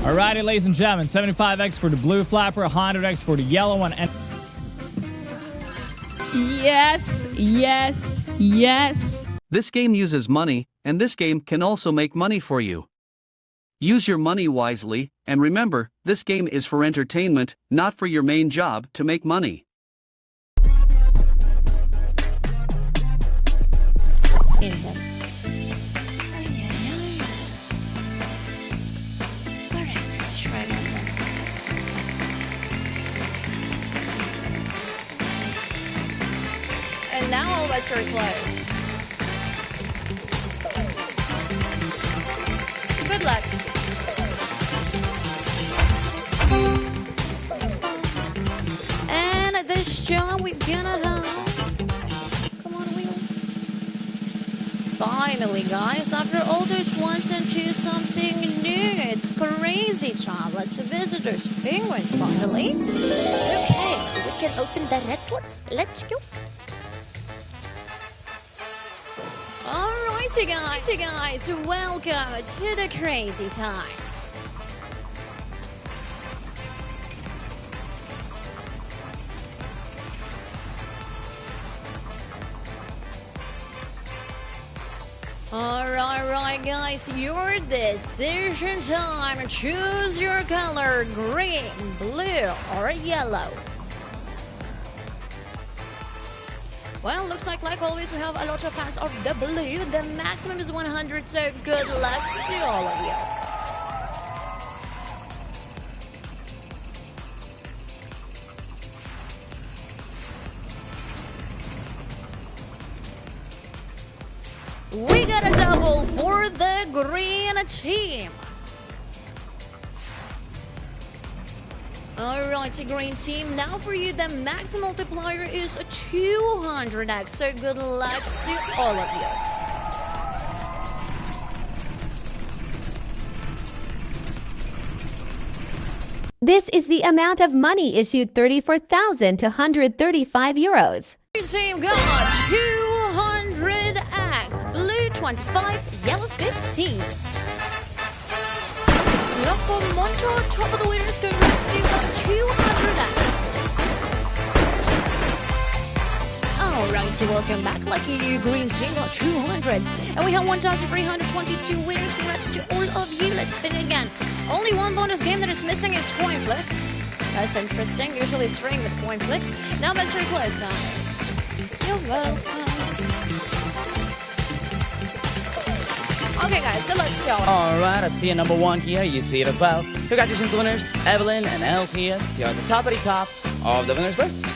Alrighty, ladies and gentlemen, 75X for the blue flapper, 100X for the yellow one, and... Yes, yes, yes. This game uses money, and this game can also make money for you. Use your money wisely, and remember, this game is for entertainment, not for your main job to make money. And now all bets are closed. Good luck. And this job we're gonna have. Come on, wheel. Finally, guys, after all those ones and two, something new. It's crazy time. Let's visitors, penguins, finally. Okay, we can open the red ones. Let's go. Alrighty guys, welcome to the crazy time. Alright guys, your decision time. Choose your color, green, blue, or yellow. Well, looks like always we have a lot of fans of the blue. The maximum is 100, so good luck to all of you. We got a double for the green team. Alright, green team, now for you the max multiplier is 200x, so good luck to all of you. This is the amount of money issued, 34,235 euros. Green team got 200x, blue 25, yellow 15. Loco Monto, top of the winners, congrats to you, got 200x. Alright, so welcome back. Lucky green team got 200. And we have 1,322 winners, congrats to all of you. Let's spin again. Only one bonus game that is missing is coin flip. That's interesting, usually string with coin flips. Now let's replace, guys. You're welcome. Okay guys, so let's go. Alright, I see a number one here. You see it as well. Congratulations winners, Evelyn and LPS. You're at the top of the winners list.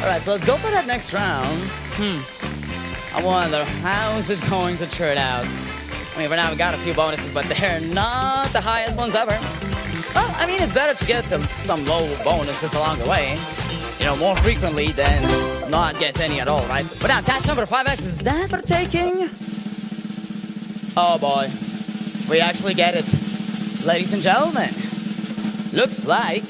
Alright, so let's go for that next round. I wonder how is it going to turn out. I mean, for now we got a few bonuses, but they're not the highest ones ever. Well, I mean, it's better to get some low bonuses along the way. You know, more frequently than not get any at all, right? But now, cash number 5x, is that for taking? Oh boy, we actually get it. Ladies and gentlemen, looks like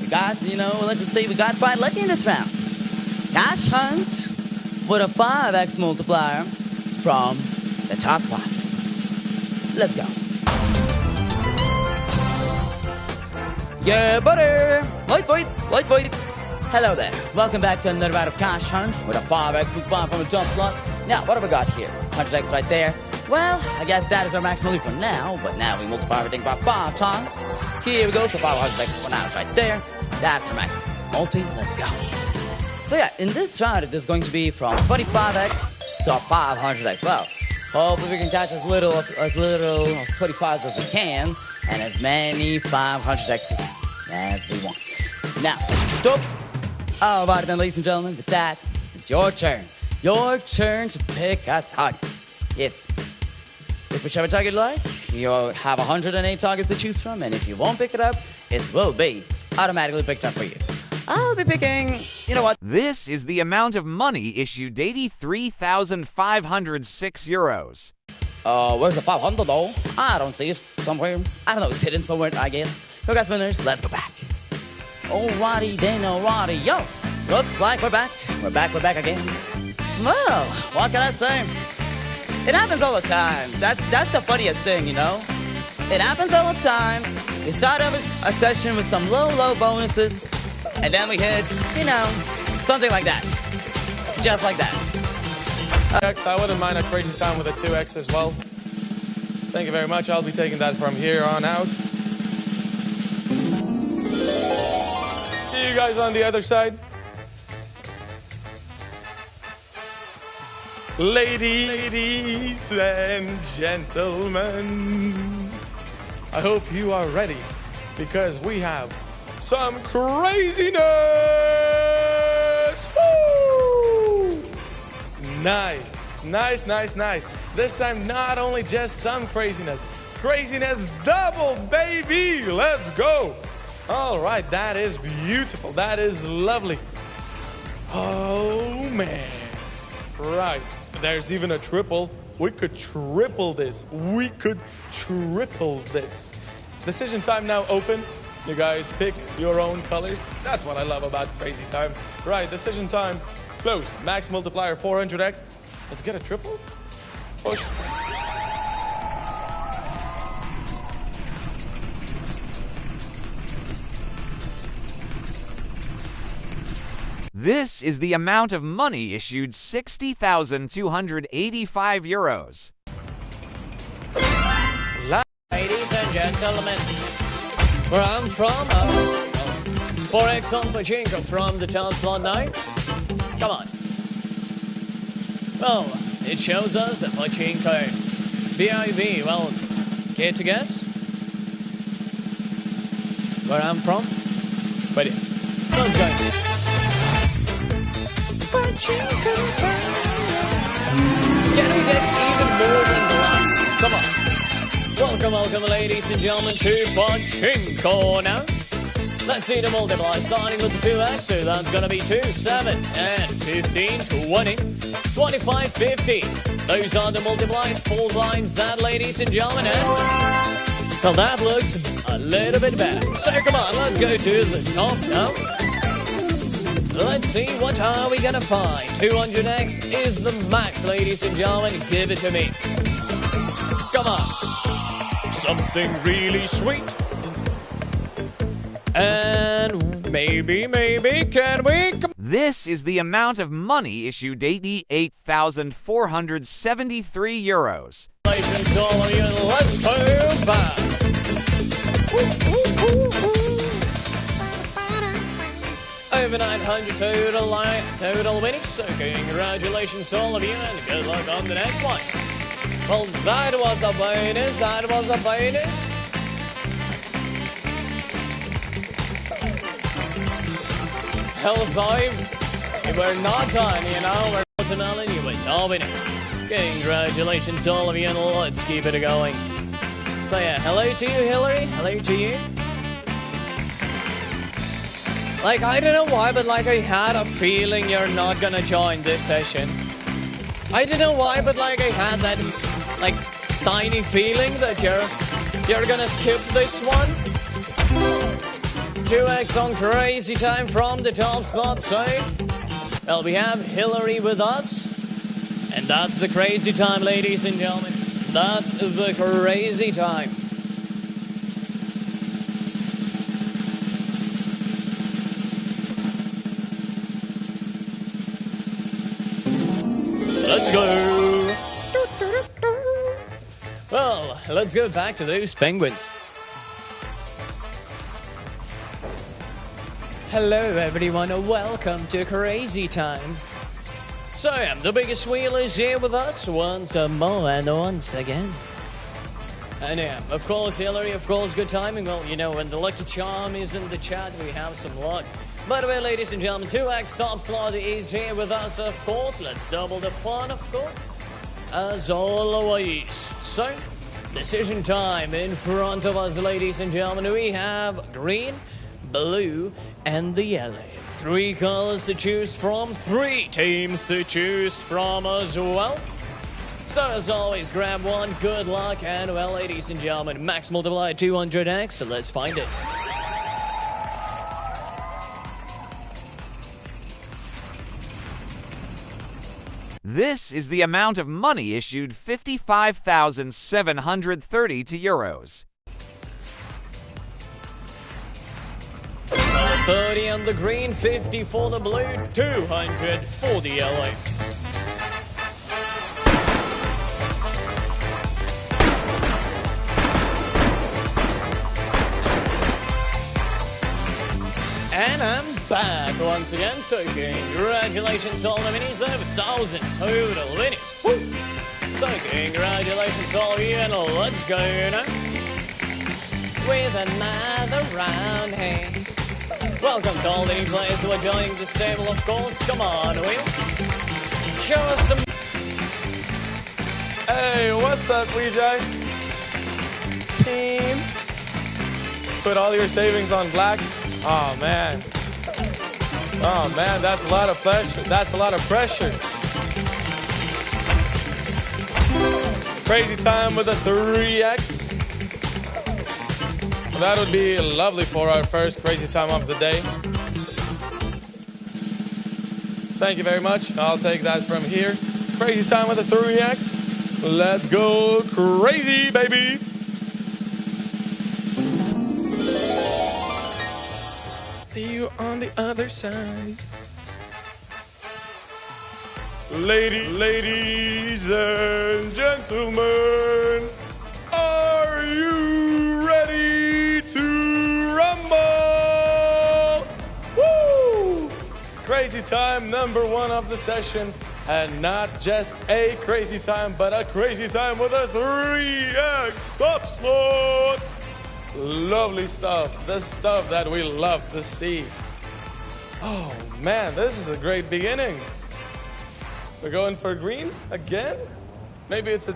we got, let's just say we got quite lucky in this round. Cash hunt with a 5x multiplier from the top slot. Let's go. Yeah, buddy. Wait. Hello there. Welcome back to another round of Cash Hunt with a 5x multiplier from the top slot. Now, what have we got here? 100x right there. Well, I guess that is our max value for now, but now we multiply everything by 5 times. Here we go, so 500x for now is right there. That's our max multi. Let's go. So yeah, in this round, it is going to be from 25x to 500x. Well, hopefully we can catch as little of 25s as we can, and as many 500x's as we want. Now, stop. All right then, ladies and gentlemen, with that, it's your turn. Your turn to pick a target. Yes. If whichever target you like, you'll have 108 targets to choose from, and if you won't pick it up, it will be automatically picked up for you. I'll be picking, you know what? This is the amount of money issued, 83,506 euros. Where's the 500 though? I don't see it somewhere. I don't know, it's hidden somewhere, I guess. Congrats winners, let's go back. Alrighty then, alrighty, yo. Looks like we're back. We're back again. Well, what can I say? It happens all the time. That's the funniest thing, you know? It happens all the time. We start off a session with some low bonuses, and then we hit, something like that. Just like that. I wouldn't mind a crazy time with a 2x as well. Thank you very much. I'll be taking that from here on out. See you guys on the other side. Ladies and gentlemen, I hope you are ready because we have some craziness. Woo! Nice. This time, not only just some craziness double, baby. Let's go. All right, that is beautiful. That is lovely. Oh, man. Right, there's even a triple. We could triple this. Decision time now open. You guys pick your own colors. That's what I love about crazy time. Right, decision time closed. Max multiplier 400x. Let's get a triple. Push. This is the amount of money issued 60,285 euros. Ladies and gentlemen, where I'm from, 4x on Pachinko from the town slot 9. Come on. Well, it shows us that Pachinko BIB, well, care to guess? Where I'm from? But yeah, let's go. Pachinko time. Can we get even more than the last? Come on. Welcome, ladies and gentlemen, to Pachinko now. Let's see the multiply, starting with the 2x, so that's going to be 2, 7, 10, 15, 20, 25, 50. Those are the multiplies, 4 times that, ladies and gentlemen, and well, that looks a little bit better. So come on, let's go to the top now. Let's see, what are we going to find? 200x is the max, ladies and gentlemen. Give it to me. Come on. Something really sweet. And maybe, can we... This is the amount of money issued 88,473 euros. Congratulations, all of you, and let's go back. Over 900 total winnings, so congratulations, all of you, and good luck on the next one. Well, that was a bonus. Hellside, we're not done, we're watermelon, you were dominant. Congratulations, all of you, and let's keep it going. So yeah, hello to you, Hillary, hello to you. Like, I don't know why, but like, I had a feeling you're not gonna join this session. I don't know why, but like, I had that, like, tiny feeling that you're gonna skip this one. 2x on crazy time from the top slot, so well, we have Hillary with us, and that's the crazy time, ladies and gentlemen. That's the crazy time. Let's go. Well, let's go back to those penguins. Hello everyone, welcome to Crazy Time. So, the biggest wheel is here with us once more and once again. And yeah, of course, Hillary, of course, good timing. Well, when the lucky charm is in the chat, we have some luck. By the way, ladies and gentlemen, 2x top slot is here with us, of course. Let's double the fun, of course, as always. So, decision time in front of us, ladies and gentlemen. We have green, blue, and the yellow. 3 colors to choose from, 3 teams to choose from as well. So as always, grab one, good luck, and well, ladies and gentlemen, max multiply 200x, so let's find it. This is the amount of money issued 55,730 euros. 30 on the green, 50 for the blue, 200 for the yellow. And I'm back once again, so congratulations to all the minis, over 1,000 total minis. Woo! So congratulations to all of you, and let's go now with another round. Hey, welcome to all the new players who are joining this table, of course. Come on, Will. Show us some. Hey, what's up, Weejay? Team. Put all your savings on black. Oh man, that's a lot of pressure. That's a lot of pressure. Crazy time with a 3x. That would be lovely for our first crazy time of the day. Thank you very much. I'll take that from here. Crazy time with a 3x. Let's go crazy, baby. See you on the other side. Ladies and gentlemen, are you ready to rumble? Woo! Crazy time number 1 of the session. And not just a crazy time, but a crazy time with a 3x top slot. Lovely stuff, the stuff that we love to see. Oh man, this is a great beginning. We're going for green again? Maybe it's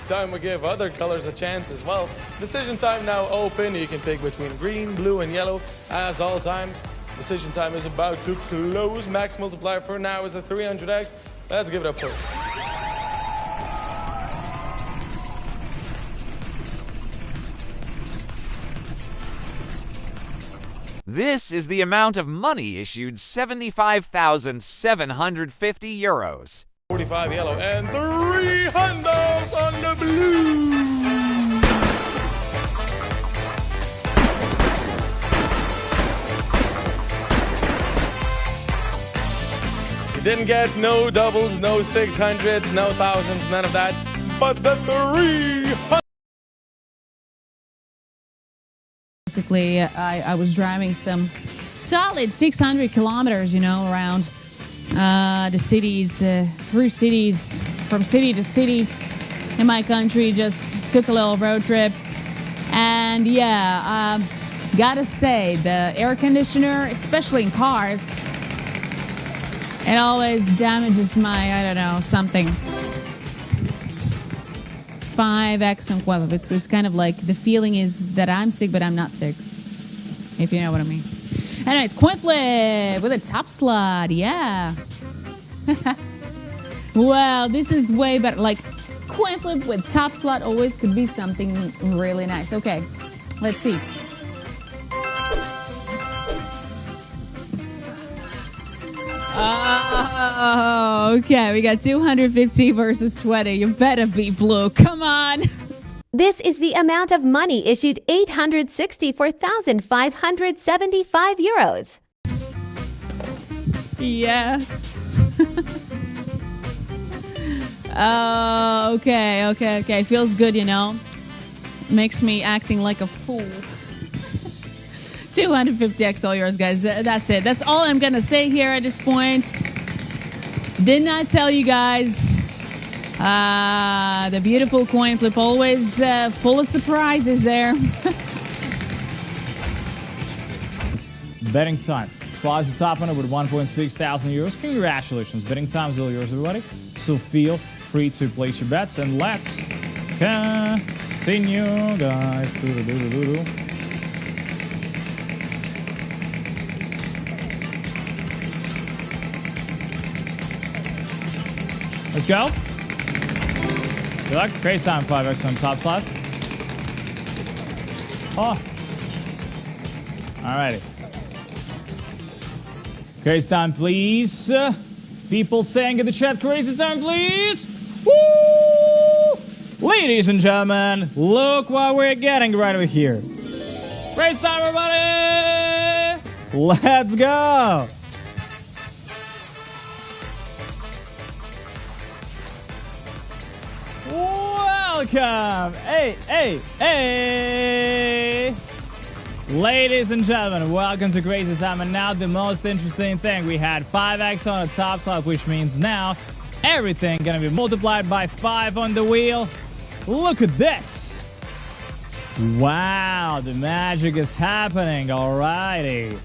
time we give other colors a chance as well. Decision time now open. You can pick between green, blue, and yellow as all times. Decision time is about to close. Max multiplier for now is a 300x. Let's give it a push. This is the amount of money issued 75,750 euros. 45 yellow and 3 handles on the blue. You didn't get no doubles, no 600s, no thousands, none of that. But the 300. Basically, I was driving some solid 600 kilometers, around the cities, through cities, from city to city in my country. Just took a little road trip. And yeah, gotta say, the air conditioner, especially in cars, it always damages my, something. 5x and whatever. It's kind of like the feeling is that I'm sick, but I'm not sick, if you know what I mean. Anyways, coin flip with a top slot. Yeah. Well, this is way better. Like, coin flip with top slot always could be something really nice. Okay, let's see. Oh, okay. We got 250 versus 20. You better be blue. Come on. This is the amount of money issued 864,575 euros. Yes. Okay. Feels good, Makes me acting like a fool. 250x all yours, guys. That's it. That's all I'm going to say here at this point. Did not tell you guys. The beautiful coin flip, always full of surprises there. Betting time. Squad's the top winner with 1.6 thousand euros. Congratulations. Betting time is all yours, everybody. So feel free to place your bets, and let's continue, guys. Let's go. Good luck. Crazy time, 5x on top slot. Oh. Alrighty. Crazy time, please. People saying in the chat, crazy time, please. Woo! Ladies and gentlemen, look what we're getting right over here. Crazy time, everybody! Let's go! Welcome! Hey! Ladies and gentlemen, welcome to Crazy Time. And now the most interesting thing. We had 5x on the top slot, which means now everything gonna be multiplied by 5 on the wheel. Look at this! Wow, the magic is happening. Alrighty.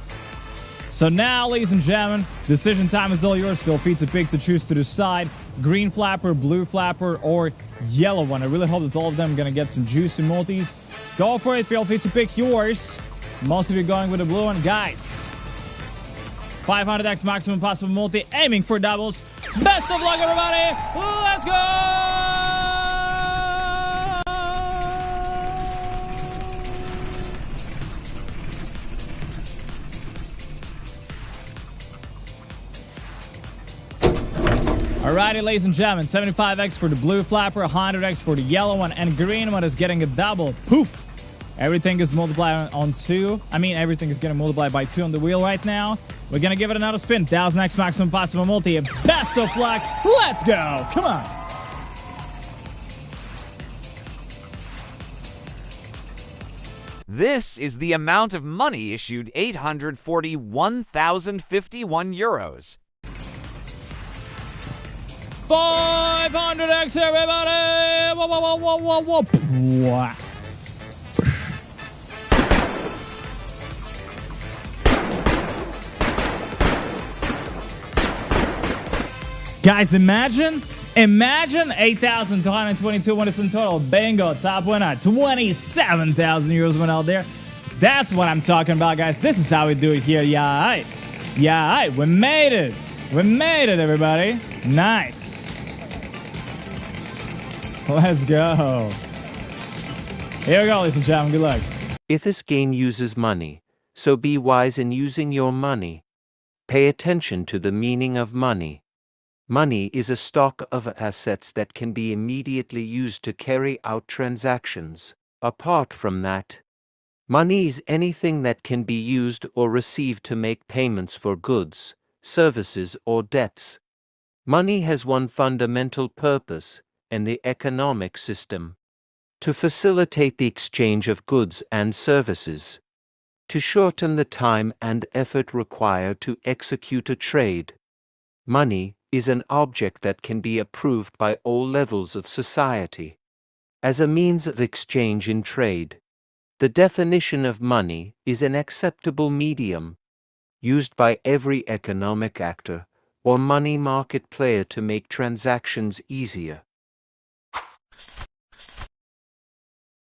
So now, ladies and gentlemen, decision time is all yours. Feel free to pick to choose to decide. Green flapper, blue flapper, or yellow one. I really hope that all of them are going to get some juicy multis. Go for it. Feel free to pick yours. Most of you going with the blue one. Guys, 500x maximum possible multi. Aiming for doubles. Best of luck, everybody. Let's go! Alrighty, ladies and gentlemen, 75x for the blue flapper, 100x for the yellow one, and green one is getting a double. Poof! Everything is multiplied on 2. I mean, everything is getting multiplied by 2 on the wheel right now. We're gonna give it another spin. 1000x maximum possible multi. Best of luck. Let's go! Come on! This is the amount of money issued 841,051 euros. 500x, everybody! Whoa. Guys, imagine 8,222 winners in total. Bingo, top winner, 27,000 euros went out there. That's what I'm talking about, guys. This is how we do it here. Yeah, we made it. We made it, everybody. Nice. Let's go. Here we go, ladies and gentlemen. Good luck. If this game uses money, so be wise in using your money. Pay attention to the meaning of money. Money is a stock of assets that can be immediately used to carry out transactions. Apart from that, money is anything that can be used or received to make payments for goods, services, or debts. Money has one fundamental purpose in the economic system: to facilitate the exchange of goods and services, to shorten the time and effort required to execute a trade. Money is an object that can be approved by all levels of society as a means of exchange in trade. The definition of money is an acceptable medium used by every economic actor or money market player to make transactions easier.